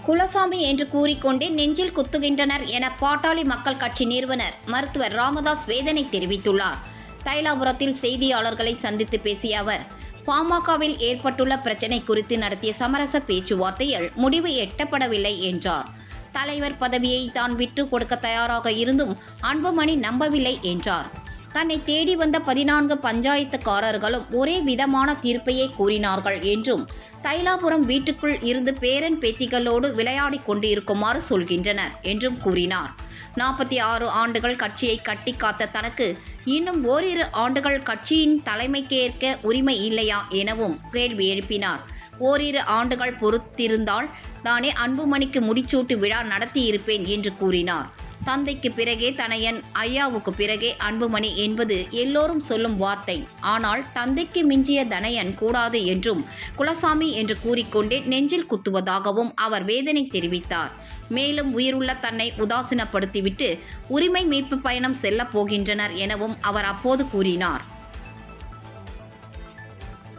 குலசாமி என்று கூறிக்கொண்டே நெஞ்சில் குத்துகின்றனர் என பாட்டாளி மக்கள் கட்சி நிறுவனர் மருத்துவர் ராமதாஸ் வேதனை தெரிவித்துள்ளார். தைலாபுரத்தில் செய்தியாளர்களை சந்தித்து பேசிய அவர், பாமகவில் ஏற்பட்டுள்ள பிரச்சினை குறித்து நடத்திய சமரச பேச்சுவார்த்தையில் முடிவு எட்டப்படவில்லை என்றார். தலைவர் பதவியை தான் விட்டு கொடுக்க தயாராக இருந்தும் அன்புமணி நம்பவில்லை என்றார். தன்னை தேடி வந்த 14 பஞ்சாயத்துக்காரர்களும் ஒரே விதமான தீர்ப்பையே கூறினார்கள் என்றும், தைலாபுரம் வீட்டுக்குள் இருந்து பேரன் பேத்திகளோடு விளையாடி கொண்டு இருக்குமாறு சொல்கின்றனர் என்றும் கூறினார். 46 ஆண்டுகள் கட்சியை கட்டி காத்த தனக்கு இன்னும் ஓரிரு ஆண்டுகள் கட்சியின் தலைமைக்கேற்க உரிமை இல்லையா எனவும் கேள்வி எழுப்பினார். ஓரிரு ஆண்டுகள் பொறுத்திருந்தால் தானே அன்புமணிக்கு முடிச்சூட்டு விழா நடத்தியிருப்பேன் என்று கூறினார். தந்தைக்கு பிறகே தனையன், ஐயாவுக்கு பிறகே அன்புமணி என்பது எல்லோரும் சொல்லும் வார்த்தை. ஆனால் தந்தைக்கு மிஞ்சிய தனையன் கூடாது என்றும் குலசாமி என்று கூறிக்கொண்டே நெஞ்சில் குத்துவதாகவும் அவர் வேதனை தெரிவித்தார். மேலும் உயிருள்ள தன்னை உதாசீனப்படுத்திவிட்டு உரிமை மீட்பு பயணம் செல்லப் போகின்றனர் எனவும் அவர் அப்போது கூறினார்.